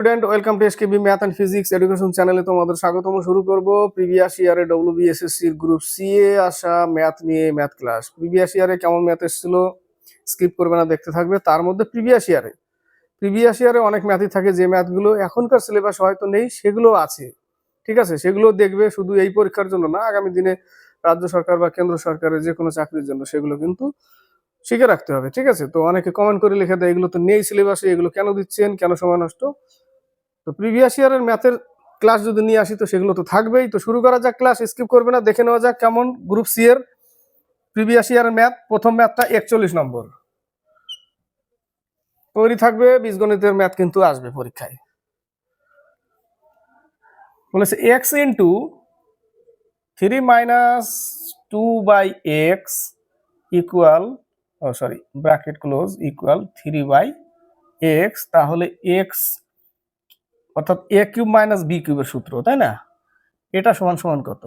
Student welcome to SKB math and physics education চ্যানেলে তোমাদের স্বাগতম। শুরু করব প্রিভিয়াস ইয়ারে ডব্লিউবিএসএসসি গ্রুপ সি এ আসা ম্যাথ নিয়ে ম্যাথ ক্লাস। প্রিভিয়াস ইয়ারে কেমন ম্যাথ এসেছিল স্কিপ করবে না, দেখতে থাকবে। তার মধ্যে প্রিভিয়াস ইয়ারে অনেক ম্যাথই থাকে, যে ম্যাথগুলো এখনকার সিলেবাস হয়তো নেই সেগুলো আছে, ঠিক আছে? সেগুলো দেখবে, শুধু এই পরীক্ষার জন্য না, আগামী দিনে রাজ্য সরকার বা কেন্দ্র সরকারের যে কোনো চাকরির জন্য সেগুলো কিন্তু শিখে রাখতে হবে, ঠিক আছে? তো অনেকে কমেন্ট করে লিখে দেয় এগুলো তো নেই সিলেবাসে, এগুলো কেন দিচ্ছেন, কেন সময় নষ্ট। তো প্রিভিয়াস ইয়ারের ম্যাথের ক্লাস যদি নিয়ে আসি তো সেগুলো তো থাকবেই। তো শুরু করা যাক, ক্লাস স্কিপ করবে না, দেখে নেওয়া যাক কেমন গ্রুপ সি এর প্রিভিয়াস ইয়ারের ম্যাথ। প্রথম ম্যাথটা 41 নম্বর তৈরি থাকবে, বীজগণিতের ম্যাথ কিন্তু আসবে পরীক্ষায়। বলেছে x into 3 minus 2/x equal, bracket close, equal 3/x। তাহলে এক্স অর্থাৎ এ কিউব মাইনাস বি কিউবের সূত্র, তাই না? এটা সমান সমান কত?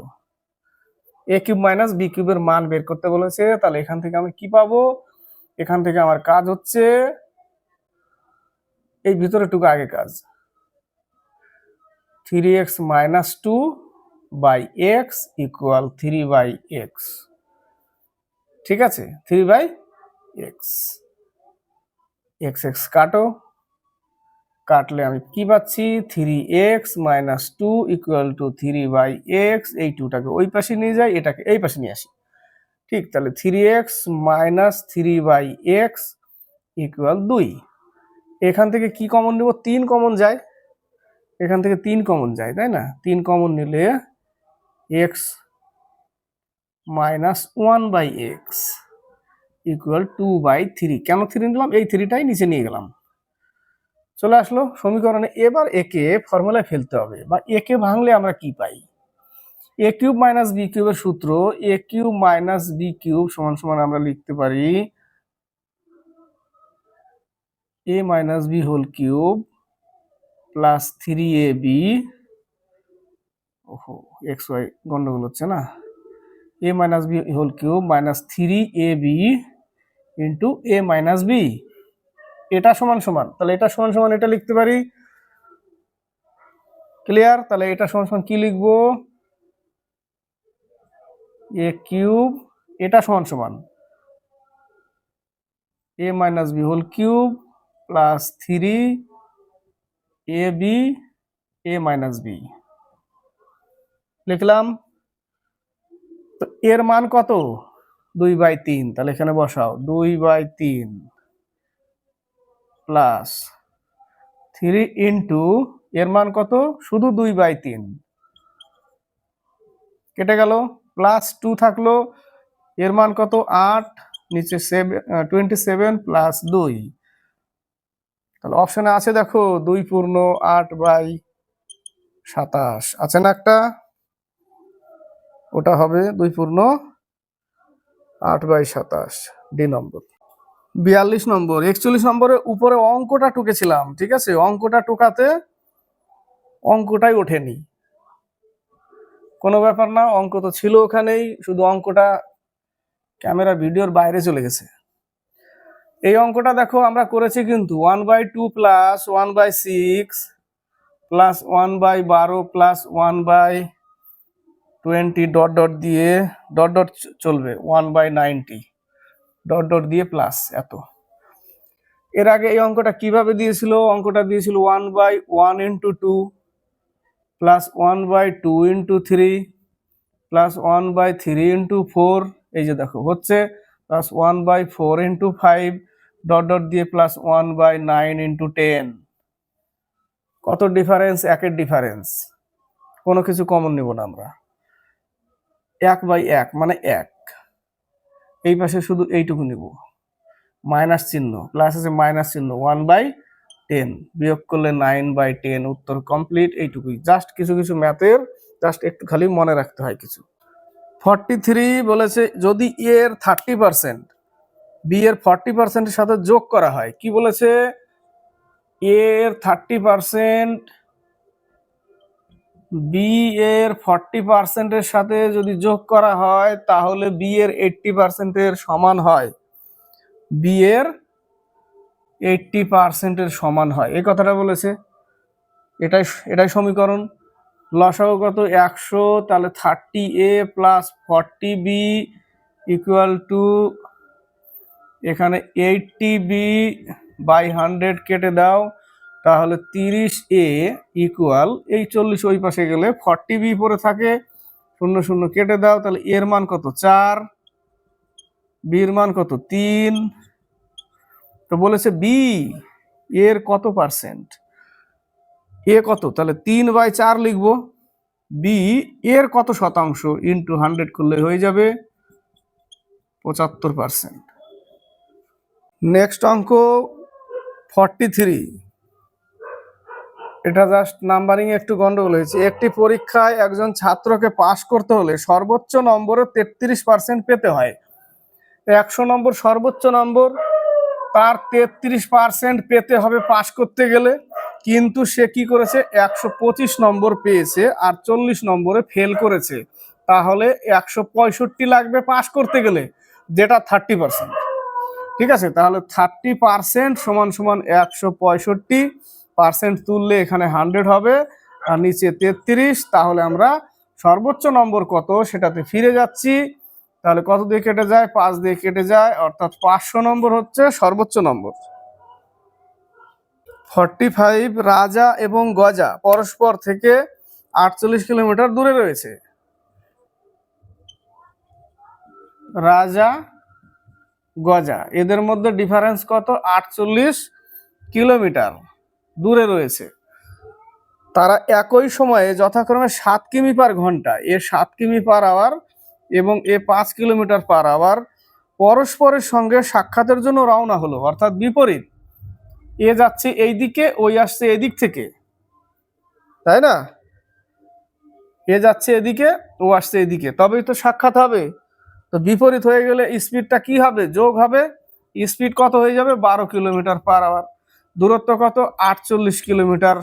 এ কিউব মাইনাস বি কিউবের মান বের করতে বলেছে। তাহলে এখান থেকে আমি কি পাবো? এখান থেকে আমার কাজ হচ্ছে এই ভিতরেটুকু আগে কাজ, 3x minus 2/x equal 3/x, ঠিক আছে? 3/x, x কাটো, কাটলে আমি কি পাচ্ছি? 3x minus 2 equal to 3/x। এই 2টাকে ওই পাশে নিয়ে যাই, এটাকে এই পাশে নিয়ে আসি, ঠিক? তাহলে 3x মাইনাস 3/x ইকুয়াল 2। এখান থেকে কি কমন নেব? 3 কমন যায়, এখান থেকে 3 কমন যায়, তাই না? 3 কমন নিলে x মাইনাস 1/x ইকুয়াল 2/3। কেন 3 নিলাম? এই 3টাই নিচে নিয়ে গেলাম, চলে আসলো সমীকরণে। এবার একে ফর্মুলায় ফেলতে হবে, বা একে ভাঙলে আমরা কি পাই? এ কিউব মাইনাস বি কিউবের সূত্র, a cube minus b cube সমান সমান আমরা লিখতে পারি a minus b whole cube plus 3ab, ওহো এক্স ওয়াই গন্ডগোল হচ্ছে না, a minus b whole cube minus 3ab into a minus b. এটা সমান সমান, তাহলে এটা সমান সমান এটা লিখতে পারি, ক্লিয়ার? তাহলে এটা সমান সমান কি লিখবো? এ কিউব, এটা সমান সমান a minus b whole cube plus 3ab a minus b লিখলাম। তো এর মান কত? 2/3। তাহলে এখানে বসাও 2/3 প্লাস 3 ইন্টু এর মান কত? শুধু 2/3, কেটে গেল, প্লাস 2 থাকলো, এর মান কত? 8, নিচে 27 প্লাস 2। তাহলে অপশনে আছে দেখো 2 পূর্ণ 8/27 আছে না একটা, ওটা হবে 2 পূর্ণ 8/27, ডি নম্বর। 42 নম্বর, 41 নম্বরে উপরে অঙ্কটা টুকেছিলাম, ঠিক আছে? অঙ্কটা টুকাতে অঙ্কটাই ওঠেনি, কোনো ব্যাপার না, অঙ্ক তো ছিল ওখানেই, শুধু অঙ্কটা ক্যামেরা ভিডিওর বাইরে চলে গেছে। এই অঙ্কটা দেখো আমরা করেছি কিন্তু 1/2 plus 1/6 plus 1/12 plus 1/20 dot dot দিয়ে, ডট ডট চলবে, 1/90 ডট ডট দিয়ে প্লাস এত। এর আগে এই অঙ্কটা কিভাবে দিয়েছিল? অঙ্কটা দিয়েছিল 1/1 into 2 plus 1/2 into 3 plus 1/3 into 4, এই যে দেখো হচ্ছে, প্লাস 1/4 ইন্টু 5 ডট ডট দিয়ে প্লাস 1/9 ইন্টু 10। কত ডিফারেন্স? একের ডিফারেন্স, কোনো কিছু কমন নেব না আমরা, 1/1 মানে 1, এই পাশে শুধু এইটুকু নিব, মাইনাস চিহ্ন, প্লাস আছে মাইনাস চিহ্ন, 1/10 বিয়োগ করলে 9/10, উত্তর কমপ্লিট। এইটুকুই, জাস্ট কিছু কিছু ম্যাথের জাস্ট একটু খালি মনে রাখতে হয় কিছু। 43 বলেছে যদি এর 30% বি এর 40%-এর সাথে যোগ করা হয়, কি বলেছে? এর 30% বি এর 40%-এর সাথে যদি যোগ করা হয় তাহলে বি এর 80%-এর সমান হয়, বি এর 80%-এর সমান হয়, এই কথাটা বলেছে। এটাই এটাই সমীকরণ। লসাগু কত 100, তাহলে 30A plus 40B equal to এখানে 80B বাই 100 কেটে দাও, তাহলে 30A ইকুয়াল এই 40 ওই পাশে গেলে 40B পরে থাকে, 0 0 কেটে দাও, তাহলে এর মান কত 4, বির মান কত 3। তো বলেছে বি এর কত পার্সেন্ট, এ কত, তাহলে 3/4 লিখবো। বি এর কত শতাংশ ইন্টু 100 করলে হয়ে যাবে 75%। নেক্সট অঙ্ক 43, এটা জাস্ট নাম্বারিং একটু গন্ডগোল হয়েছে। একটি পরীক্ষায় একজন ছাত্রকে পাস করতে হলে সর্বোচ্চ নম্বরে 33% পেতে হয়। 100 নম্বর সর্বোচ্চ নম্বর, তার 33% পেতে হবে পাস করতে গেলে, কিন্তু সে কি করেছে 125 নম্বর পেয়েছে আর 40 নম্বরে ফেল করেছে, তাহলে 165 লাগবে পাস করতে গেলে, যেটা 30%। ঠিক আছে, তাহলে 30% সমান সমান 165% তুললে এখানে 100 হবে আর নিচে 33, তাহলে আমরা সর্বোচ্চ নম্বর কত সেটাতে ফিরে যাচ্ছি। তাহলে কত দিয়ে কেটে যায়, 5 দিয়ে কেটে যায়, অর্থাৎ 500 নম্বর হচ্ছে সর্বোচ্চ নম্বর। 45, রাজা এবং গজা পরস্পর থেকে 48 কিলোমিটার দূরে রয়েছে। রাজা গজা এদের মধ্যে ডিফারেন্স কত, 48 কিলোমিটার দূরে রয়েছে। তারা একই সময়ে যথাক্রমে 7 কিমি পার ঘন্টা, এ 7 কিমি পার আওয়ার এবং এ 5 কিলোমিটার পার আওয়ার পরস্পরের সঙ্গে সাক্ষাতের জন্য রওনা হলো, অর্থাৎ বিপরীত। এ যাচ্ছে এই দিকে, ওই আসছে এদিক থেকে, তাই না? এ যাচ্ছে এদিকে, ও আসছে এদিকে, তবেই তো সাক্ষাৎ হবে। তো বিপরীত হয়ে গেলে স্পিডটা কি হবে, যোগ হবে। স্পিড কত হয়ে যাবে, 12 কিলোমিটার পার আওয়ার। দূরত্ব কত, 48 কিলোমিটার।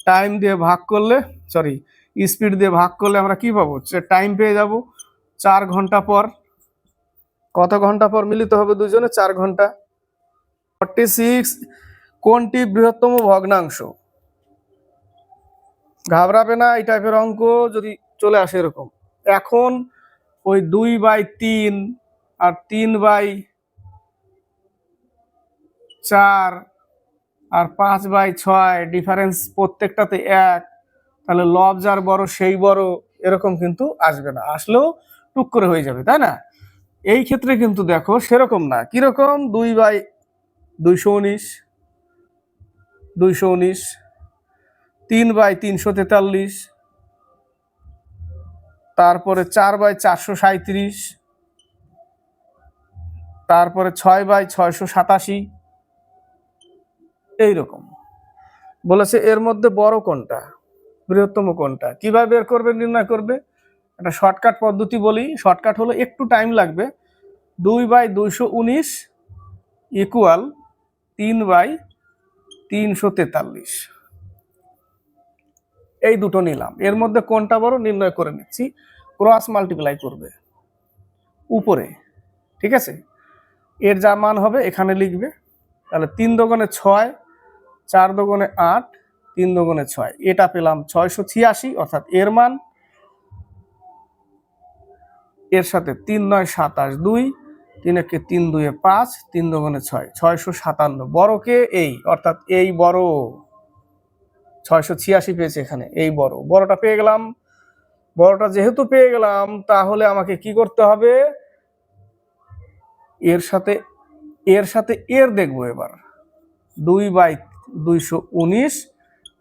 টাইম দিয়ে ভাগ করলে, সরি স্পিড দিয়ে ভাগ করলে আমরা কি পাবো, টাইম পেয়ে যাব 4 ঘন্টা পর। কত ঘন্টা পর মিলিত হবে দুজনে, 4 ঘন্টা। 46, কোনটি বৃহত্তম ভগ্নাংশ? ঘাবড়াবে না, এই টাইপের অঙ্ক যদি চলে আসে এরকম। এখন ওই 2/3 আর 3/4 আর 5/6 ডিফারেন্স প্রত্যেকটাতে 1, তাহলে লব যার বড় সেই বড়, এরকম কিন্তু আসবে না, আসলেও টুক করে হয়ে যাবে, তাই না? এই ক্ষেত্রে কিন্তু দেখো সেরকম না। কিরকম, 2/219, 219, 3/343, তারপরে 4/437, তারপরে 6/687, এইরকম বলেছে। এর মধ্যে বড় কোনটা, বৃহত্তম কোনটা, কিভাবে বের করবে, নির্ণয় করবে? একটা শর্টকাট পদ্ধতি বলি, শর্টকাট হলো একটু টাইম লাগবে। 2/219 ইকুয়াল 3/343, এই দুটো নিলাম। এর মধ্যে কোনটা বড় নির্ণয় করে নিচ্ছি, ক্রস মাল্টিপ্লাই করবে উপরে, ঠিক আছে? এর যা মান হবে এখানে লিখবে, তাহলে 3 দোকানে 6, 4 দোকানে 8, 3 দোকানে 6, এটা পেলাম 686, অর্থাৎ এর মান। এর সাথে 3 9 27, 2, 3 1 3 2 5, 3 দোকানে 6, 657। বড়কে এই, অর্থাৎ এই বড় 686 পেয়েছে এখানে, এই বড়, বড়টা পেয়ে গেলাম। বড়টা যেহেতু পেয়ে গেলাম, তাহলে আমাকে কি করতে হবে, এর সাথে এর দেখবো এবার। 2/219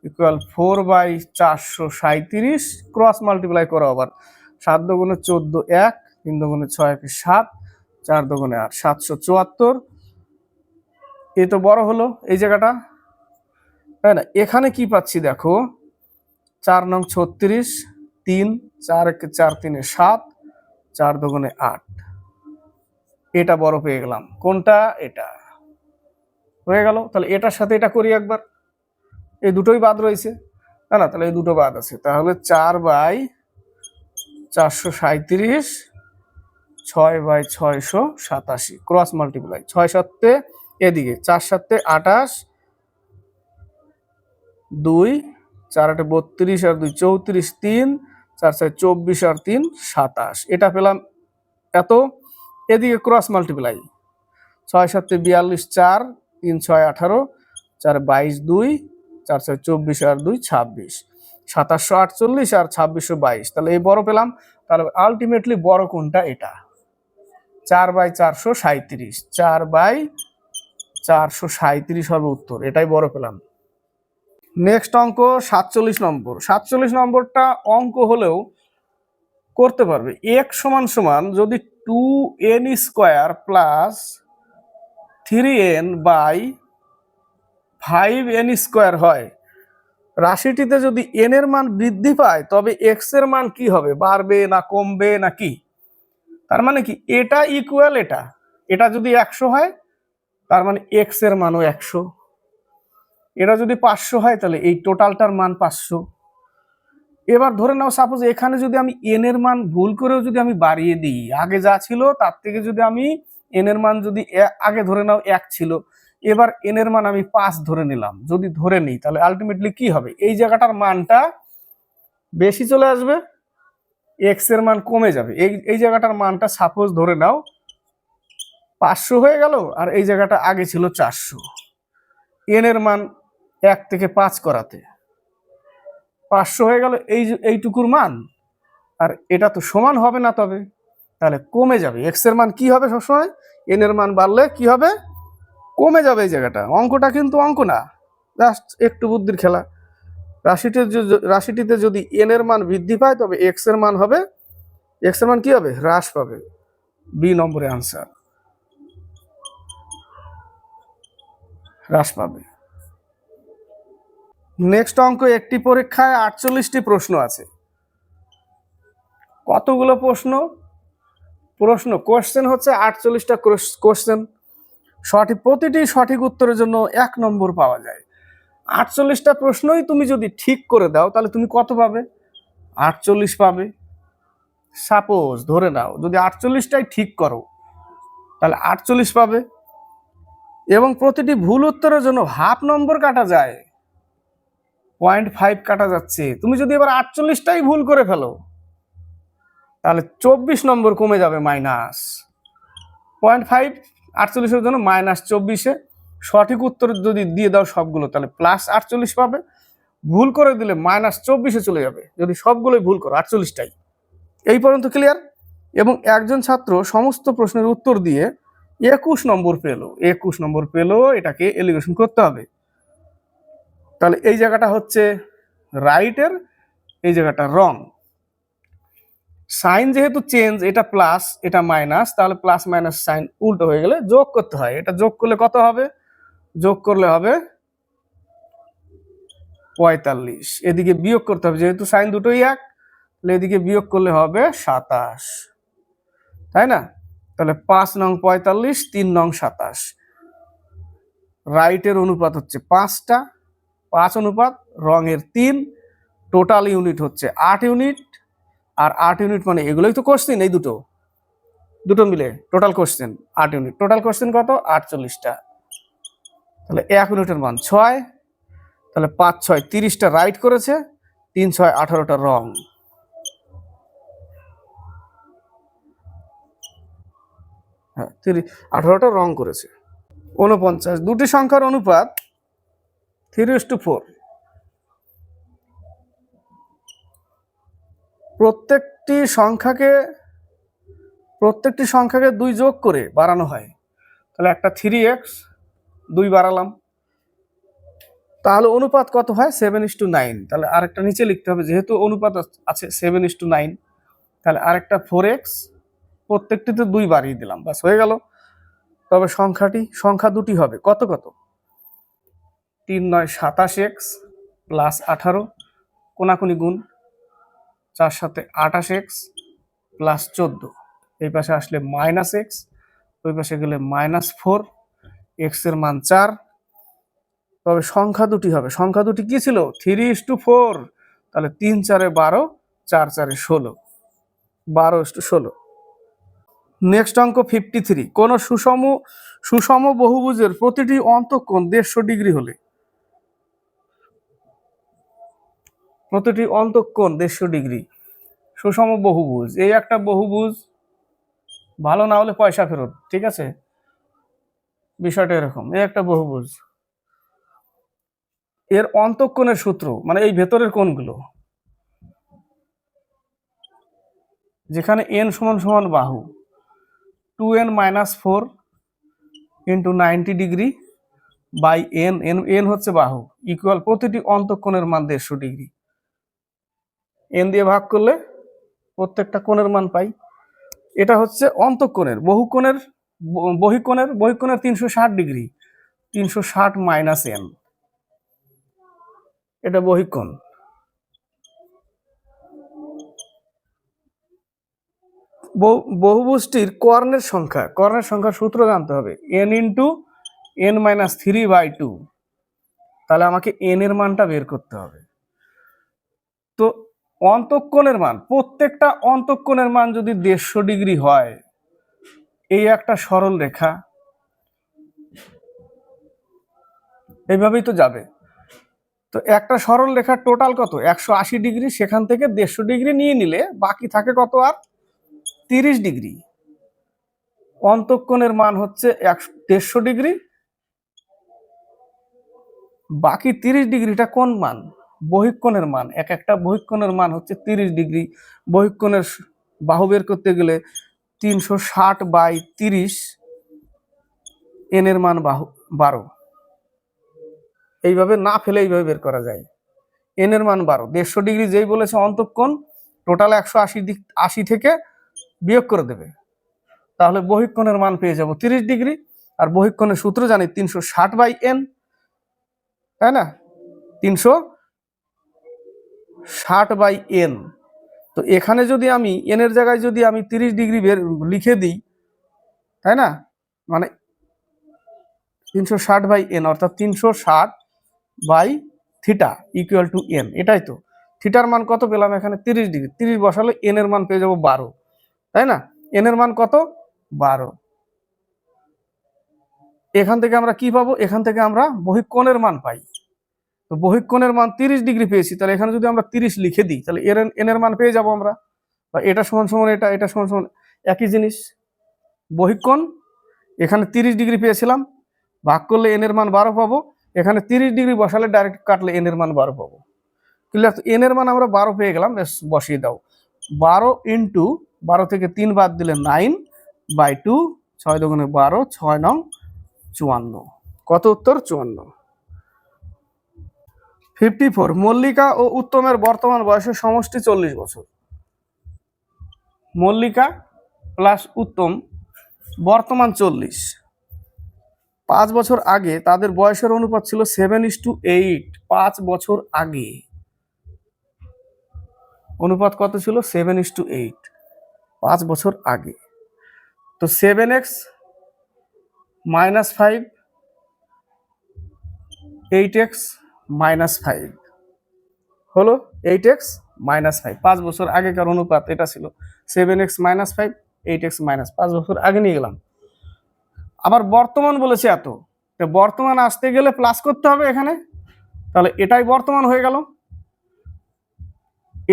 ইকুয়াল 4/437, ক্রস মাল্টিপ্লাই করো আবার। 7 দুগুণে 14, 1, 3 দুগুণে 6, 7, 4 দুগুণে 8, 774। এ তো বড় হলো এই জায়গাটা, তাই না? এখানে কি পাচ্ছি দেখো, 4 নং 36, 3, 4 1 4 3 7, 4 দুগুণে 8, এটা বড় পেয়ে গেলাম। কোনটা, এটা হয়ে গেল। তাহলে এটার সাথে এটা করি একবার, এই দুটোই বাদ রয়েছে, না না, তাহলে এই দুটো বাদ আছে, তাহলে 4/437, 6/687, ক্রস মাল্টিপ্লাই, 6 7 এদিকে, 4 7 28, 2 4 8 32 আর 2 34, 3 4 4 24 আর 3 27, এটা পেলাম এত। এদিকে ক্রস মাল্টিপ্লাই, 6 7 42, 4 3 6 18, 4 22, 2 4 4 24 আর 2 26, 2748 আর 2622, তাহলে এই বড় পেলাম। তাহলে আলটিমেটলি বড় কোনটা? এটা 4/437, 4/437 হবে উত্তর, এটাই বড় পেলাম। নেক্সট অঙ্ক 47 নম্বর। 47 নম্বরটা অঙ্ক হলেও করতে পারবে। x সমান সমান যদি 2n square plus 3n by 5n square হয়, রাশিটিতে যদি n এর মান বৃদ্ধি পায় তবে x এর মান কি হবে? বাড়বে না কমবে না কি? তার মানে কি এটা ইকুয়াল এটা, এটা যদি 100 হয় তার মানে x এর মানও 100, এটা যদি 500 হয় তাহলে এই টোটালটার মান 500। এবার ধরে নাও সাপোজ এখানে যদি আমি n এর মান ভুল করেও যদি আমি বাড়িয়ে দিই, আগে যা ছিল তার থেকে যদি আমি n এর মান যদি আগে ধরে নাও 1 ছিল, এবার n এর মান আমি 5 ধরে নিলাম, যদি ধরে নিই তাহলে আলটিমেটলি কি হবে? এই জায়গাটার মানটা বেশি চলে আসবে, x এর মান কমে যাবে। এই জায়গাটার মানটা সাপোজ ধরে নাও 500 হয়ে গেল, আর এই জায়গাটা আগে ছিল 400, n এর মান 1 থেকে 5 করাতে 500 হয়ে গেল এইটুকুর মান, আর এটা তো সমান হবে না, তবে তাহলে কমে যাবে। x এর মান কি হবে? সবসময় n এর মান বাড়লে কি হবে? কমে যাবে। এই জায়গাটা অঙ্কটা কিন্তু অঙ্ক না, জাস্ট একটু বুদ্ধির খেলা। রাশিটিতে যদি n এর মান বৃদ্ধি পায় তবে x এর মান হবে, x এর মান কি হবে? হ্রাস পাবে। বি নম্বরে আনসার, হ্রাস পাবে। নেক্সট অঙ্ক, একটি পরীক্ষায় 48টি প্রশ্ন আছে। কতগুলো প্রশ্ন? কোশ্চেন হচ্ছে 48টা কোশ্চেন। প্রতিটি সঠিক উত্তরের জন্য 1 নম্বর পাওয়া যায়। 48টা প্রশ্নই তুমি যদি ঠিক করে দাও তাহলে তুমি কত পাবে? 48 পাবে। সাপোজ ধরে নাও যদি 48টাই ঠিক করো তাহলে 48 পাবে, এবং প্রতিটি ভুল উত্তরের জন্য হাফ নম্বর কাটা যায়, 0.5 কাটা যাচ্ছে। তুমি যদি এবার 48টাই ভুল করে ফেলো তাহলে 24 নম্বর কমে যাবে, মাইনাস 0.5, 48-এর জন্য -24। সঠিক উত্তর যদি দিয়ে দাও সবগুলো তাহলে +48 পাবে, ভুল করে দিলে -24-এ চলে যাবে যদি সবগুলোই ভুল করো, 48টাই। এই পর্যন্ত ক্লিয়ার? এবং একজন ছাত্র সমস্ত প্রশ্নের উত্তর দিয়ে 21 নম্বর পেল। 21 নম্বর পেল, এটাকে এলিগেশন করতে হবে। তাহলে এই জায়গাটা হচ্ছে রাইটের, এই জায়গাটা রং। সাইন যেহেতু চেঞ্জ, এটা প্লাস এটা মাইনাস, তাহলে প্লাস মাইনাস সাইন উল্টো হয়ে গেলে যোগ করতে হয়। এটা যোগ করলে কত হবে? যোগ করলে হবে 45। এদিকে বিয়োগ করতে হবে, যেহেতু সাইন দুটোই এক, তাহলে এদিকে বিয়োগ করলে হবে 27, তাই না? তাহলে 5 নং 45, 3 নং 27। রাইটের অনুপাত হচ্ছে 5টা, 5 অনুপাত রঙের 3, টোটাল ইউনিট হচ্ছে 8 ইউনিট। আর 8 ইউনিট মানে এগুলোই তো কোশ্চেন, এই দুটো মিলে total question 8 unit. Total question কত? 48টা। তাহলে 1 ইউনিটের মান 6, তাহলে 5 6 30টা রাইট করেছে, 3 6 18টা রং। হ্যাঁ, 18টা রং করেছে। 49, দুটি সংখ্যার অনুপাত 3:4। প্রত্যেকটি সংখ্যাকে 2 যোগ করে বাড়ানো হয়। তাহলে একটা 3x 2 বাড়ালাম, তাহলে অনুপাত কত হয়? 7:9। তাহলে আরেকটা নিচে লিখতে হবে, যেহেতু অনুপাত আছে 7:9, তাহলে আরেকটা 4x, প্রত্যেকটিতে 2 বাড়িয়ে দিলাম, বাস হয়ে গেল। তবে সংখ্যা দুটি হবে কত কত? 3 9 27x প্লাস 18, কোনাকুনি গুণ, 4 7 28x প্লাস 14, এই পাশে আসলে -x, ওই পাশে গেলে -4, x এর মান 4। তবে সংখ্যা দুটি হবে। সংখ্যা দুটি কি ছিল? 3:4। তাহলে 3 4 12, 4 4 16, 12:16। নেক্সট অঙ্ক 53। কোন সুষম বহুভুজের প্রতিটি অন্তঃকোণ 150 ডিগ্রি হলে প্রতিটি অন্তঃকোণ 150 ডিগ্রি, সুষম বহুভুজ। এই একটা বহুভুজ, ভালো না হলে পয়সা ফেরত, ঠিক আছে, বিষয়টা এরকম। এই একটা বহুভুজ, এর অন্তঃকোণের সূত্র মানে এই ভেতরের কোণগুলো, যেখানে n সমান সমান বাহু 2n-4 into 90 degree by n, n হচ্ছে বাহু, ইকুয়াল প্রতিটি অন্তঃকোণের মান 150 ডিগ্রি। n দিয়ে ভাগ করলে প্রত্যেকটা কোণের মান পাই। এটা হচ্ছে অন্তঃকোণের। বহিঃকোণের 360 ডিগ্রি, 360 মাইনাস n, এটা বহিঃকোণ। বহুভুজটির কর্ণের সংখ্যার সূত্র জানতে হবে, n ইন্টু n-3/2। তাহলে আমাকে n এর মানটা বের করতে হবে। তো অন্তঃকোণের মান, প্রত্যেকটা অন্তঃকোণের মান যদি 150 ডিগ্রি হয়, এই একটা সরল রেখা এইভাবেই তো যাবে। তো একটা সরল রেখার টোটাল কত? 180 ডিগ্রি। সেখান থেকে 150 ডিগ্রি নিয়ে নিলে বাকি থাকে কত? আর 30 ডিগ্রি। অন্তঃকোণের মান হচ্ছে 150 ডিগ্রি, বাকি 30 ডিগ্রিটা কোন মান? বহিঃকোণের মান। একটা বহিঃকোণের মান হচ্ছে 30 ডিগ্রি। বহিঃকোণের বাহু বের করতে গেলে 360/30, n এর মান 12। এইভাবে না ফেলে এইভাবে বের করা যায়। n এর মান 12, 150 ডিগ্রি যেই বলেছে অন্তঃকোণ, টোটাল 180 থেকে বিয়োগ করে দেবে, তাহলে বহিঃকোণের মান পেয়ে যাব 30 ডিগ্রি। আর বহিঃকোণের সূত্র জানি 360/n, তাই না? 360/n। তো এখানে যদি আমি n এর জায়গায় যদি আমি 30 ডিগ্রি লিখে দিই, তাই না, মানে 360/n অর্থাৎ 360/θ ইকুয়াল টু n, এটাই তো। থিটার মান কত পেলাম এখানে? 30 ডিগ্রি। 30 বসালে n এর মান পেয়ে যাব 12, তাই না? n এর মান কত? 12। এখান থেকে আমরা কি পাবো? এখান থেকে আমরা বহিঃকোণের মান পাই। তো বহিঃকোণের মান 30 ডিগ্রি পেয়েছি, তাহলে এখানে যদি আমরা 30 লিখে দিই, তাহলে n এর মান পেয়ে যাব আমরা। বা এটা সমান সমান এটা সমান সমান একই জিনিস। বহিঃকোণ এখানে 30 ডিগ্রি পেয়েছিলাম, ভাগ করলে n এর মান 12 পাবো। এখানে 30 ডিগ্রি বসালে ডাইরেক্ট কাটলে n এর মান 12 পাবো। ক্লিয়ার? তো n এর মান আমরা 12 পেয়ে গেলাম, বেশ, বসিয়ে দাও। 12 ইন্টু 12 থেকে 3 বাদ দিলে 9/2, 6 দুগুণে 12, 6 নং 54। কত উত্তর? 54। 54, মল্লিকা ও উত্তমের বর্তমান বয়সের সমষ্টি 40 বছর। মল্লিকা প্লাস উত্তম বর্তমান 40। 5 বছর আগে তাদের বয়সের অনুপাত ছিল 7:8। 5 বছর আগে অনুপাত কত ছিল? 7:8। 5 বছর আগে। তো 7x - 5, 8x - 5 হলো 8x - 5। 5 বছর আগেকার অনুপাত এটা ছিল 7x - 5, 8x - 5 বছর আগে নিয়ে গেলাম। আবার বর্তমান বলেছে এত, বর্তমান আসতে গেলে প্লাস করতে হবে এখানে, তাহলে এটাই বর্তমান হয়ে গেল।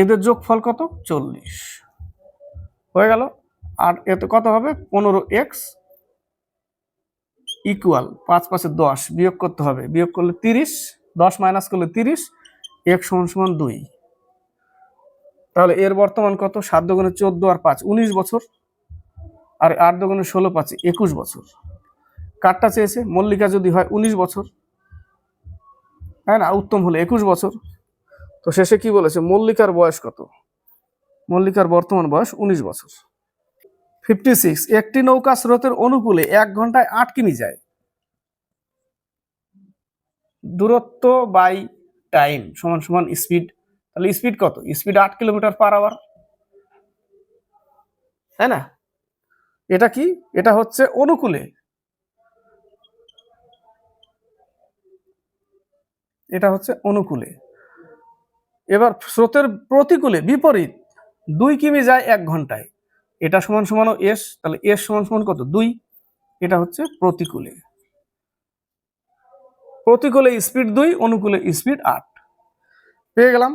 এদের যোগফল কত? 40 হয়ে গেল। আর এতে কত হবে? 15x ইকুয়াল 5 × 5 = 10, বিয়োগ করতে হবে, বিয়োগ করলে 30, 10 মাইনাস করলে 30, x = 2। তাহলে এর বর্তমান কত? 7 দুগুণে 14 আর 5 19 বছর, আর 8 দুগুণে 16 5 21 বছর। কারটা চেয়েছে? মল্লিকা যদি হয় 19 বছর, তাই না, উত্তম হলে 21 বছর। তো শেষে কি বলেছে? মল্লিকার বয়স কত? মল্লিকার বর্তমান বয়স 19 বছর। 56, একটি নৌকা স্রোতের অনুকূলে 1 ঘন্টায় 8 কিমি যায়। দূরত্ব বাই টাইম সমান সমান স্পিড। তাহলে স্পিড কত? স্পিড 8 কিলোমিটার/আওয়ার, তাই না? এটা কি? এটা হচ্ছে অনুকূলে, এটা হচ্ছে অনুকূলে। এবার স্রোতের প্রতিকূলে, বিপরীত, 2 কিমি যায় 1 ঘন্টায়। এটা সমান সমান এস, তাহলে এস সমান সমান কত? 2। এটা হচ্ছে প্রতিকূলে। প্রতিকূলে স্পিড 2, অনুকূলে স্পিড 8 পেয়ে গেলাম।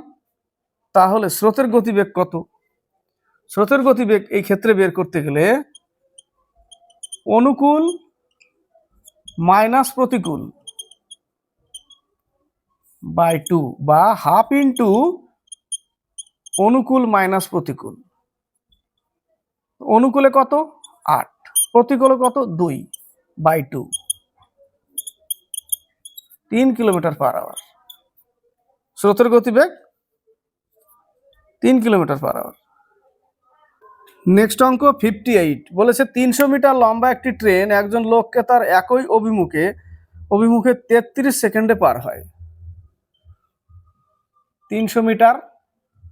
তাহলে স্রোতের গতিবেগ কত? স্রোতের গতিবেগ এই ক্ষেত্রে বের করতে গেলে অনুকূল মাইনাস প্রতিকূল বাই 2 বা হাফ ইন্টু অনুকূল মাইনাস প্রতিকূল। অনুকূলে কত? 8, প্রতিকূলে কত? 2 বাই 2, 3 কিলোমিটার পার আওয়ার। স্রোতের গতিবেগ 3 কিলোমিটার পার আওয়ার। নেক্সট অঙ্ক 58 বলেছে 300 মিটার লম্বা একটি ট্রেন একজন লোককে তার একই অভিমুখে 33 সেকেন্ডে পার হয়। 300 মিটার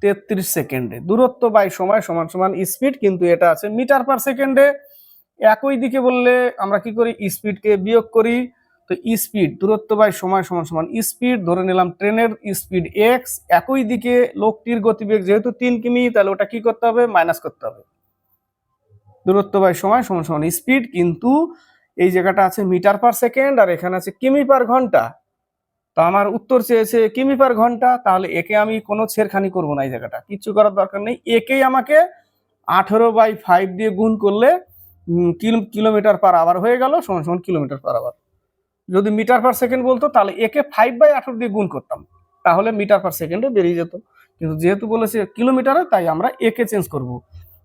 33 সেকেন্ডে, দূরত্ব বাই সময় সমান সমান স্পিড, কিন্তু এটা আছে মিটার পার সেকেন্ডে। একই দিকে বললে আমরা কি করি? স্পিডকে বিয়োগ করি। তো স্পিড দূরত্ব বাই সময় সমান সমান স্পিড, ধরে নিলাম ট্রেনের স্পিড এক্স, একই দিকে লোকটির গতিবেগ যেহেতু 3 কিমি, তাহলে ওটা কি করতে হবে? মাইনাস করতে হবে। দূরত্ব বাই সময় সমান সমান স্পিড, কিন্তু এই জায়গাটা আছে মিটার পার সেকেন্ড আর এখানে আছে কিমি পার ঘন্টা। তো আমার উত্তর চেয়েছে কিমি পার ঘন্টা, তাহলে একে আমি কোনো ছেড়খানি করবো না, এই জায়গাটা কিচ্ছু করার দরকার নেই। একেই আমাকে 18/5 দিয়ে গুণ করলে কিলোমিটার পার আওয়ার হয়ে গেল, সমান সমান কিলোমিটার পার আওয়ার। যদি মিটার পার সেকেন্ড বলতো তাহলে একে 5/18 দিয়ে গুণ করতাম, তাহলে মিটার পার সেকেন্ডে বেরিয়ে যেত। কিন্তু যেহেতু বলেছে কিলোমিটারে, তাই আমরা একে চেঞ্জ করব,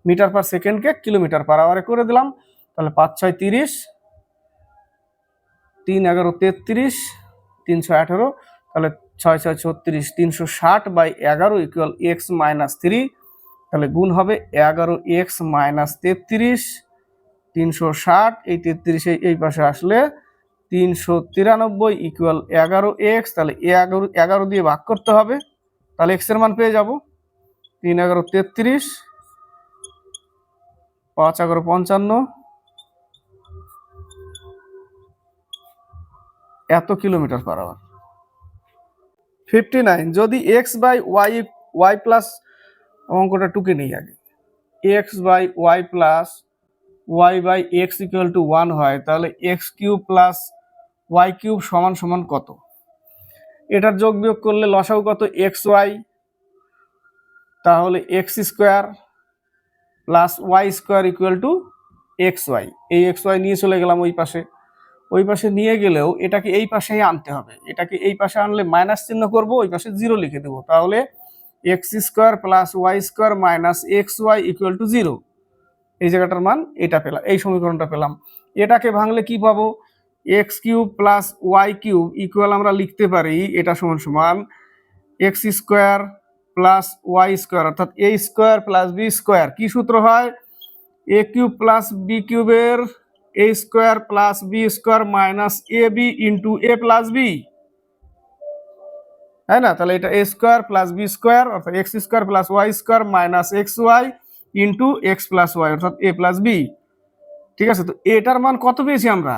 মিটার পার সেকেন্ডকে কিলোমিটার পার আওয়ারে করে দিলাম। তাহলে 5 6 30, 3 11 33, 318, তাহলে 6 6 36, 360/11 ইকুয়াল এক্স মাইনাস 3। তাহলে গুণ হবে 11x মাইনাস 33, 360, এই 33 এই পাশে আসলে 393 ইকুয়াল 11x। তাহলে 11 দিয়ে ভাগ করতে হবে, তাহলে x এর মান পেয়ে যাব 3 11 33, 5 11 55, এত কিলোমিটার পার আওয়ার। 59 যদি x বাই y প্লাস, অঙ্কটা টুকে নেই আগে, x by y plus y by X equal to 1 হয়, তাহলে X cube plus Y cube সমান সমান কত? এটার যোগ বিয়োগ করলে লসাগু কত? এক্স ওয়াই, তাহলে X square plus Y square equal to X Y. এই এক্স ওয়াই নিয়ে চলে গেলাম ওই পাশে, ওই পাশে নিয়ে গেলেও এটাকে এই পাশেই আনতে হবে। এটাকে এই পাশে আনলে মাইনাস চিহ্ন করব, ওই পাশে 0 লিখে দেবো, তাহলে X square plus Y square minus x Y equal to 0। এই জায়গাটার মান এটা পেলাম, এই সমীকরণটা পেলাম। এটাকে ভাঙলে কি পাবো? X cube plus Y cube equal আমরা লিখতে পারি এটা সমান সমান x square plus Y square, অর্থাৎ a square plus b square. কি সূত্র হয়? এ কিউব প্লাস বি কিউবের a square plus b square minus a b into a plus b, তাই না? তাহলে এটা a square plus b square, অর্থাৎ x square plus Y square minus x y into x plus y, অর্থাৎ এ plus B. ঠিক আছে, তো এটার মান কত পেয়েছি আমরা?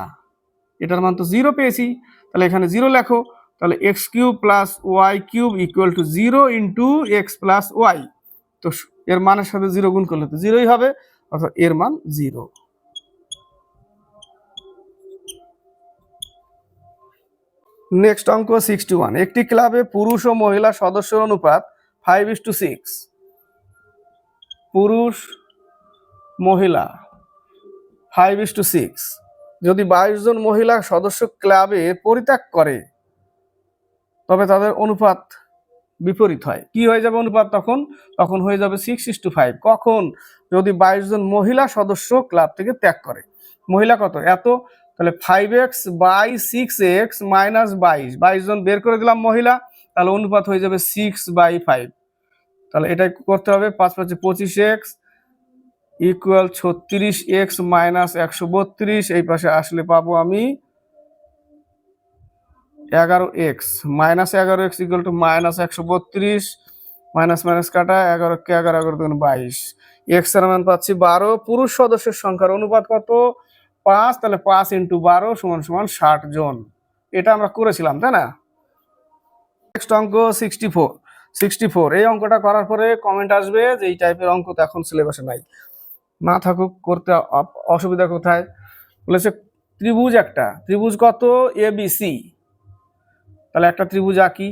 এটার মান তো 0 পেয়েছি, তাহলে এখানে 0 লেখো। তাহলে X cube plus Y cube equal to 0 into x plus Y. তো এর মানের সাথে 0 গুণ করলে তো 0ই হবে, অর্থাৎ এর মান 0। নেক্সট অঙ্ক 61 একটি ক্লাবে পুরুষ ও মহিলা সদস্যের অনুপাত 5:6। পুরুষ মহিলা 5:6। যদি 22 জন মহিলা সদস্য ক্লাবে পরিত্যাগ করে তবে তাদের অনুপাত বিপরীত হয়। কি হয়ে যাবে অনুপাত? তখন হয়ে যাবে 6:5। কখন? যদি 22 জন মহিলা সদস্য ক্লাব থেকে ত্যাগ করে। মহিলা কত? এত, তাহলে 5x বাই 6x মাইনাস 22 জন বের করে দিলাম মহিলা, তাহলে অনুপাত হয়ে যাবে 6/5। তাহলে এটা করতে হবে 5 5 25x ইকুয়াল 36x মাইনাস 132। এই পাশে আসলে পাবো আমি 11x minus 11x equal to minus 132, minus minus কাটা, 11 কে 11 11 দুগুণ 22, এক্স এর মান পাচ্ছি 12। পুরুষ সদস্যের সংখ্যার অনুপাত কত? 5, তাহলে 5 × 12 সমান সমান 60 জন। এটা আমরা করেছিলাম, তাই না? নেক্সট অঙ্ক 64। এই অঙ্কটা করার পরে কমেন্ট আসবে যে এই টাইপের অঙ্ক তো এখন সিলেবাসে নাই, না থাকুক, করতে অসুবিধা কোথায়? বলেছে ত্রিভুজ, একটা ত্রিভুজ কত? ABC। তাহলে একটা ত্রিভুজ আঁকি,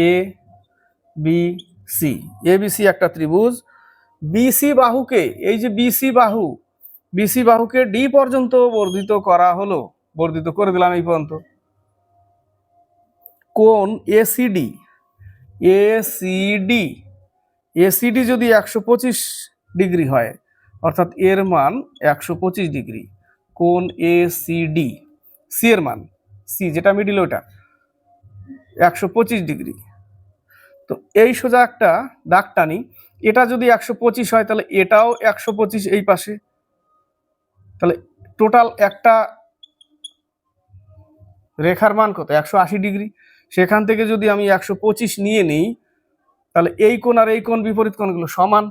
A B C, A B C একটা ত্রিভুজ। বিসি বাহুকে, এই যে বিসি বাহুকে ডি পর্যন্ত বর্ধিত করা হলো, বর্ধিত করে দিলাম এই পর্যন্ত। কোণ এসিডি, এসিডি এসিডি যদি 125 ডিগ্রি হয়, অর্থাৎ এর মান 125 ডিগ্রি, কোণ এসিডি, সি এর মান, সি যেটা মিডিল ওটা 125 ডিগ্রি। তো এই সোজা একটা দাগ টানি, এটা যদি 125 হয় তাহলে এটাও 125 এই পাশে, তাহলে টোটাল একটা রেখার মান কত? 180 ডিগ্রি। সেখান থেকে যদি আমি 125 নিয়ে নিই, তাহলে এই কোণ আর এই কোণ, বিপরীত কোণগুলো সমান,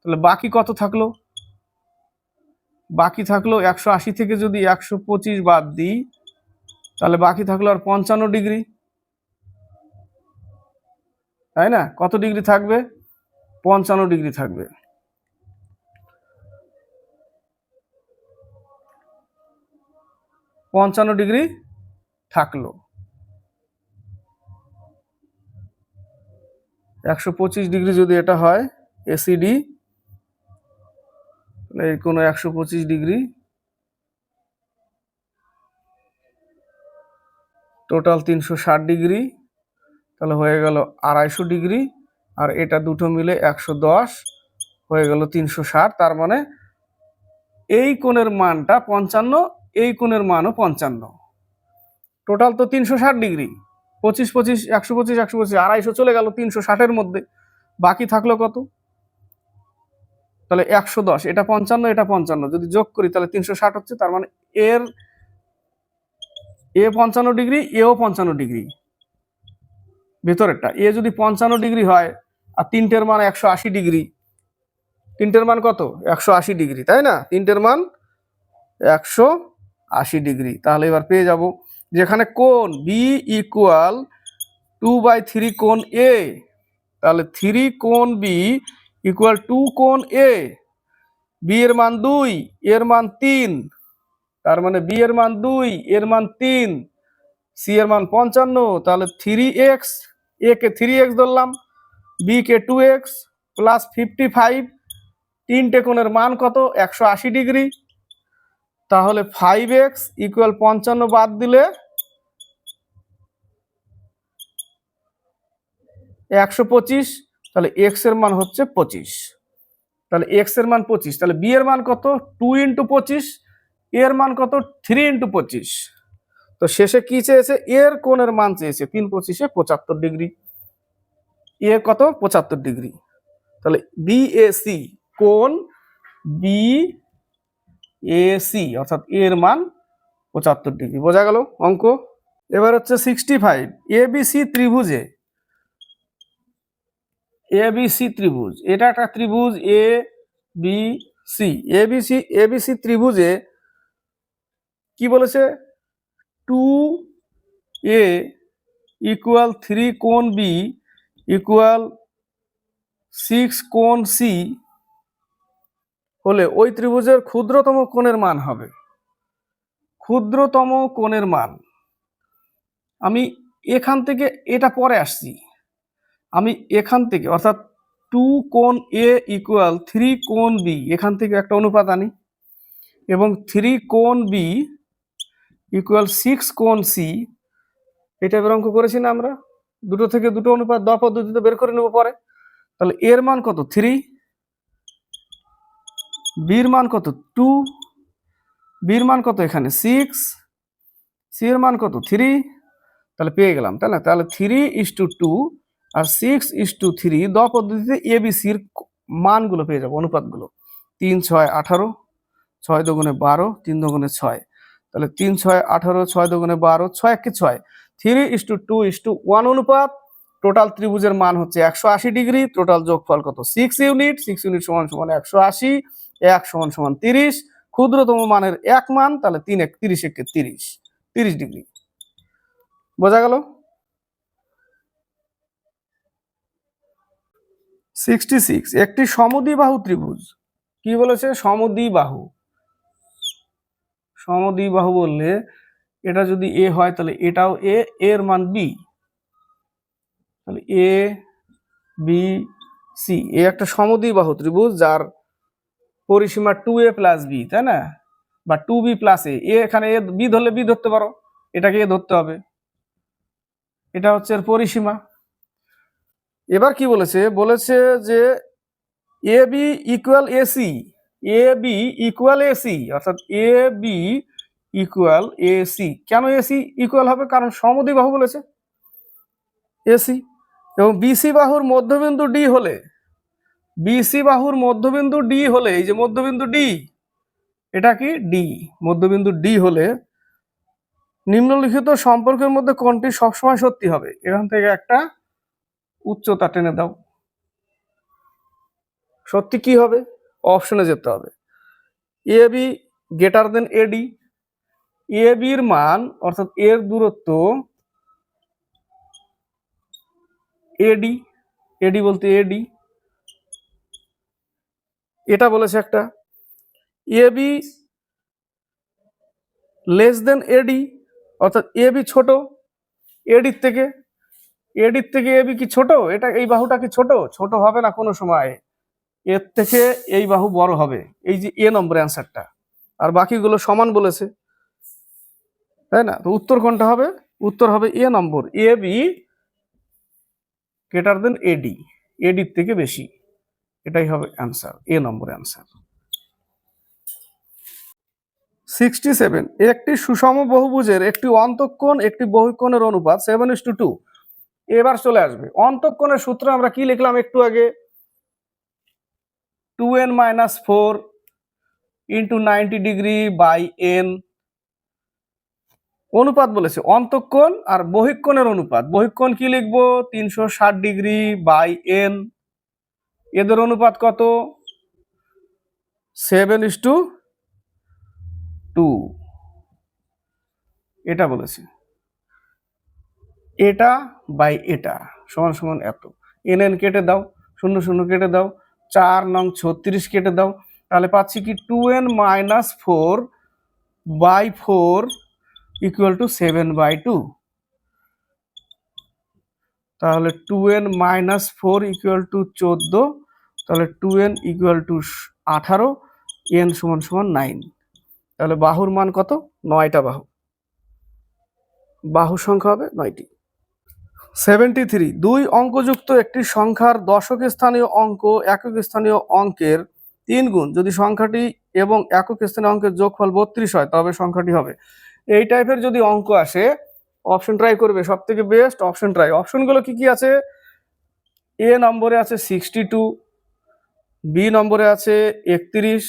তাহলে বাকি কত থাকলো? বাকি থাকলো 180 থেকে যদি 125 বাদ দিই, তাহলে বাকি থাকলো আর 55 ডিগ্রি, তাই না? কত ডিগ্রি থাকবে? 55 ডিগ্রি থাকবে। পঞ্চান্ন ডিগ্রি থাকলো। 125 ডিগ্রি যদি এটা হয় এসিডি, এই কোন 125 ডিগ্রি, টোটাল 360 ডিগ্রি, তাহলে হয়ে গেল 250 ডিগ্রি, আর এটা দুটো মিলে 110, হয়ে গেল 360। তার মানে এই কোণের মানটা 55, এই কোণের মানও 55, টোটাল তো 360 ডিগ্রি। 25 25 125 125 250 চলে গেল 360-এর মধ্যে, বাকি থাকলো কত? তাহলে 110, এটা 55 এটা 55, যদি যোগ করি তাহলে 360 হচ্ছে। তার মানে এর এ 55 ডিগ্রি, এও 55 ডিগ্রি, ভেতরেরটা এ যদি 55 ডিগ্রি হয় আর তিনটের মান 180 ডিগ্রি, তিনটের মান কত? 180 ডিগ্রি, তাই না? তিনটের মান 180 ডিগ্রি। তাহলে এবার পেয়ে যাব যেখানে কোণ বি ইকুয়াল 2/3 কোণ এ, তাহলে 3 কোণ বি ইকুয়াল 2 কোণ এ, বি এর মান 2, এর মান 3, তার মানে বি এর মান 2, এর মান 3, সি এর মান 55, তাহলে 3x, এ কে 3x ধরলাম, বি কে 2x প্লাস 55, তিনটে কোণের মান কত? 180 ডিগ্রি। তাহলে 5x ইকুয়াল 55 বাদ দিলে 125, তাহলে x এর মান হচ্ছে 25, তাহলে x এর মান 25, তাহলে b এর মান কত? 2 × 25, এর মান কত? 3 × 25। তো শেষে কি চেয়েছে? এর কোণের মান চেয়েছে 3 25-এ 75 ডিগ্রি, এ কত? 75 ডিগ্রি। তাহলে বিএসি, কোণ বিএসি অর্থাৎ এর মান 75 ডিগ্রি। বোঝা গেল অঙ্ক? এবার হচ্ছে 65, এবিসি ত্রিভুজে, এবিসি ত্রিভুজ, এটা একটা ত্রিভুজ এ বি সি, এবিসি ত্রিভুজে কি বলেছে? 2a ইকুয়াল 3 কোণ বি ইকুয়াল 6 কোণ সি হলে ওই ত্রিভুজের ক্ষুদ্রতম কোণের মান হবে। ক্ষুদ্রতম কোণের মান আমি এখান থেকে, এটা পরে আসছি, আমি এখান থেকে অর্থাৎ 2 কোণ এ ইকুয়াল 3 কোণ বি, এখান থেকে একটা অনুপাত আনি, এবং 3 কোণ বি ইকুয়াল 6 কোণ সি, এটা অঙ্ক করেছি না আমরা? দুটো থেকে দুটো অনুপাত দ পদ্ধতিতে বের করে নেব পরে। তাহলে এর মান কত? 3, বির মান কত? 2, বির মান কত এখানে? 6, সি এর মান কত? 3, তাহলে পেয়ে গেলাম, তাই না? তাহলে 3:2 আর 6:3 দ পদ্ধতিতে এবিসির মানগুলো পেয়ে যাবো, অনুপাতগুলো। 3 6 18, 6 দুগুণে 12, 3 দুগুণে 6, তাহলে 3 6 18, 6 দুগুণে 12, 6 একে 6, 3:2:1 অনুপাত। টোটাল ত্রিভুজের মান হচ্ছে 180 ডিগ্রি, টোটাল যোগফল কত? 6 ইউনিট, 6 ইউনিট সমান সমান 180, 1 সমান সমান 30, ক্ষুদ্রতম মানের 1 মান, তাহলে 3 1 30 একে 30, 30 ডিগ্রি। বোঝা গেল? 66, একটি সমদ্বিবাহু ত্রিভুজ, কি বলেছে? সমদ্বিবাহু। সমদ্বিবাহু বললে এটা যদি এ হয় তাহলে এটাও এ, এর মান বি, তাহলে এ বি সি, এ একটা সমদ্বিবাহু ত্রিভুজ যার পরিসীমা 2a প্লাস বি, তাই না, বা 2b প্লাস এ। এখানে এ বি ধরলে বি ধরতে পারো, এটাকে এ ধরতে হবে, এটা হচ্ছে এর পরিসীমা। এবার কি বলেছে, বলেছে যে A B equal AC, A B equal AC, অর্থাৎ এ বি ইকুয়াল এসি। কেন এসি ইকুয়াল হবে? কারণ সমদ্বিবাহু বলেছে এসি। এবং বিসি বাহুর মধ্যবিন্দু ডি হলে, বিসি বাহুর মধ্যবিন্দু ডি হলে, এই যে মধ্যবিন্দু ডি, এটা কি ডি, মধ্যবিন্দু ডি হলে নিম্নলিখিত সম্পর্কের মধ্যে কোনটি সবসময় সত্যি হবে? এখান থেকে একটা উচ্চতা টেনে দাও। সত্যি কি হবে? অপশনে যেতে হবে। এ বি গ্রেটার দেন এডি, এ বির মান অর্থাৎ এর দূরত্ব এডি, এডি বলতে এডি, এটা বলেছে একটা। এ বি লেস দেন এডি, অর্থাৎ এ বি ছোট এডির থেকে, এডির থেকে এ বি কি ছোট? এটা এই বাহুটা কি ছোট? ছোট হবে না কোনো সময়, এর থেকে এই বাহু বড় হবে। এই যে এ নম্বর অ্যান্সারটা, আর বাকিগুলো সমান বলেছে, তাই না? তো উত্তর কোনটা হবে? উত্তর হবে এ নম্বর, এ বি গ্রেটার দেন এডি, এডির থেকে বেশি, এটাই হবে অ্যান্সার, এ নম্বর অ্যান্সার। 67, একটি সুষম বহুভুজের একটি অন্তঃকোণ একটি বহিঃকোণের অনুপাত 7:2। এবার চলে আসবে অন্তঃকোণের সূত্র। আমরা কি লিখলাম একটু আগে? 2n-4 into 90 degree by n। অনুপাত বলেছে অন্তঃকোণ আর বহিঃকোণের অনুপাত। বহিঃকোণ কি লিখবো? 360 ডিগ্রি বাই n। এদের অনুপাত কত? 7:2। এটা বলেছে, এটা বাই এটা সমান সমান এত। এন এন কেটে দাও, 0 0 কেটে দাও, 4 নং 36 কেটে দাও, তাহলে পাচ্ছি কি 2n-4 বাই 4 ইকুয়াল টু 7/2। তাহলে 2n-4 ইকুয়াল টু 14, তাহলে 2n ইকুয়াল টু 18, n সমান সমান 9। তাহলে বাহুর মান কত? 9টা বাহু, বাহু সংখ্যা হবে 9টি। 73, দুই অঙ্কযুক্ত একটি সংখ্যার দশক স্থানীয় অঙ্ক একক স্থানীয় অঙ্কের 3 গুণ যদি সংখ্যাটি এবং একক স্থানীয় অঙ্কের যোগফল 32 হয় তবে সংখ্যাটি হবে। এই টাইপের যদি অঙ্ক আসে অপশন ট্রাই করবে, সব থেকে বেস্ট অপশন ট্রাই। অপশনগুলো কি কি আছে? এ নম্বরে আছে 62, বি নম্বরে আছে 31,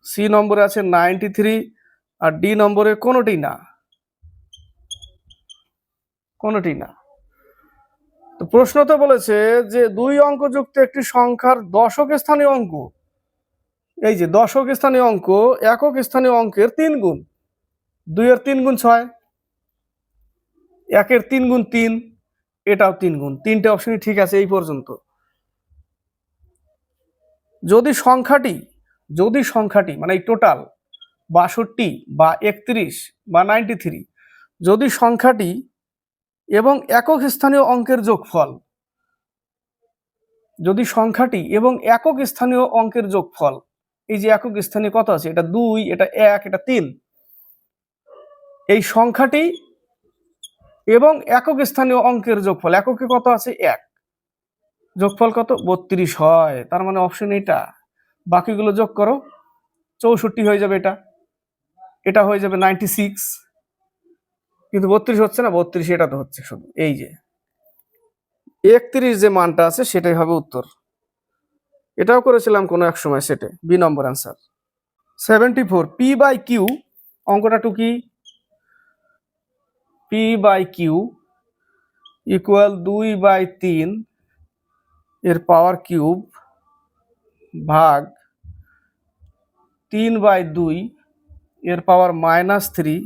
সি নম্বরে আছে 93, আর ডি নম্বরে কোনোটি না, কোনোটি না। তো প্রশ্ন তো বলেছে যে দুই অঙ্কযুক্ত একটি সংখ্যার দশক স্থানীয় অঙ্ক, এই যে দশক স্থানীয় অঙ্ক একক স্থানীয় অঙ্কের 3 গুণ। 2 এর 3 গুণ 6, 1 এর 3 গুণ 3, এটাও 3 গুণ। 3টে অপশনই ঠিক আছে এই পর্যন্ত। যদি সংখ্যাটি মানে এই টোটাল 62 বা 31 বা 93, যদি সংখ্যাটি এবং একক স্থানীয় অঙ্কের যোগফল, যদি সংখ্যাটি এবং একক স্থানীয় অঙ্কের যোগফল, এই যে একক স্থানীয় কত আছে? এটা 2, এটা 1, এটা 3, এই সংখ্যাটি এবং একক স্থানীয় অঙ্কের যোগফল, এককে কত আছে? 1, যোগফল কত? 32 হয়। তার মানে অপশন এটা। বাকিগুলো যোগ করো, 64 হয়ে যাবে, এটা হয়ে যাবে 96, কিন্তু 32 হচ্ছে না, 32 এটা তো হচ্ছে শুধু। এই যে 31 যে মানটা আছে সেটাই হবে উত্তর। এটাও করেছিলাম কোনো এক সময় সেটে, বি নম্বর অ্যান্সার। 74, পি বাই কিউ, অঙ্কটা টু কি? পি বাই কিউ ইকুয়াল 2/3 এর পাওয়ার কিউব ভাগ 3/2 এর পাওয়ার -3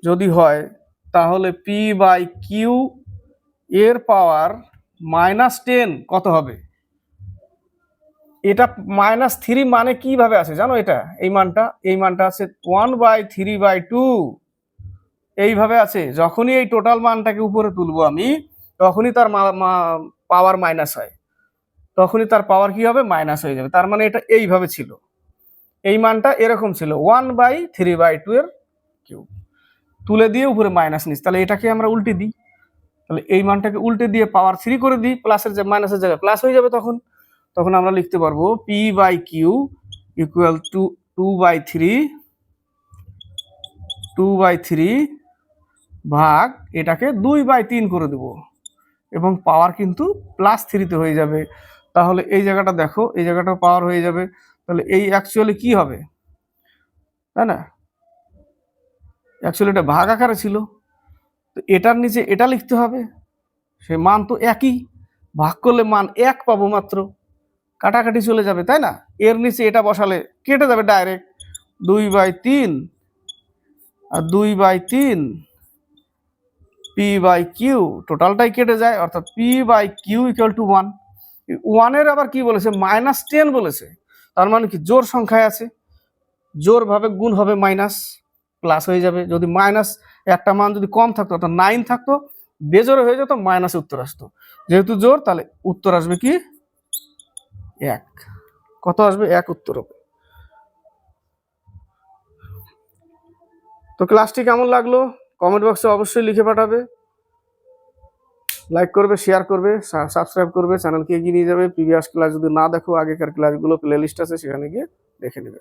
যদি হয়, তাহলে পি বাই কিউ এর পাওয়ার -10 কত হবে? এটা -3 মানে কিভাবে আছে জানো? এটা এই মানটা আছে 1/3/2, এইভাবে আছে। যখনই এই টোটাল মানটাকে উপরে তুলবো আমি, তখনই তার পাওয়ার মাইনাস হয়, তখনই তার পাওয়ার কি হবে, মাইনাস হয়ে যাবে। তার মানে এটা এইভাবে ছিল, এই মানটা এরকম ছিল 1/3/2 এর কিউব, তুলে দিয়ে উপরে মাইনাস নিচ্ছি, তাহলে এটাকে আমরা উল্টে দিই, তাহলে এই মানটাকে উল্টে দিয়ে পাওয়ার 3 করে দিই, প্লাসের যে মাইনাসের জায়গায় প্লাস হয়ে যাবে, তখন তখন আমরা লিখতে পারবো p/q ইকুয়াল টু 2/3 ভাগ এটাকে 2/3 করে দেব, এবং পাওয়ার কিন্তু +3 হয়ে যাবে। তাহলে এই জায়গাটা দেখো, এই জায়গাটা পাওয়ার হয়ে যাবে, তাহলে এই অ্যাকচুয়ালি কি হবে, তাই না, অ্যাকচুয়ালি এটা ভাগ আকারে ছিল, তো এটার নিচে এটা লিখতে হবে, সে মান তো একই, ভাগ করলে মান 1 পাবো মাত্র, কাটাকাটি চলে যাবে, তাই না, এর নিচে এটা বসালে কেটে যাবে ডাইরেক্ট, 2/3 আর 2/3 p/q টোটালটাই কেটে যায়, অর্থাৎ p/q ইকুয়াল টু 1। 1 আবার কি বলেছে, -10 বলেছে, তার মানে কি জোড় সংখ্যায় আছে, জোড় ভাবে গুণ হবে মাইনাস, প্লাস হয়ে যাবে। যদি মাইনাস একটা মান যদি কম থাকতো, অর্থাৎ 9 থাকতো, বেজোড় হয়ে যেত, মাইনাসে উত্তর আসতো, যেহেতু জোড় তাহলে উত্তর আসবে কি 1। কত আসবে, 1 উত্তর হবে। তো ক্লাসটি কেমন লাগলো কমেন্ট বক্সে অবশ্যই লিখে পাঠাবে, লাইক করবে, শেয়ার করবে, সাবস্ক্রাইব করবে, চ্যানেলকে এগিয়ে নিয়ে যাবে। প্রিভিয়াস ক্লাস যদি না দেখো, আগেকার ক্লাসগুলো প্লে লিস্ট আছে, সেখানে গিয়ে দেখে নেবে।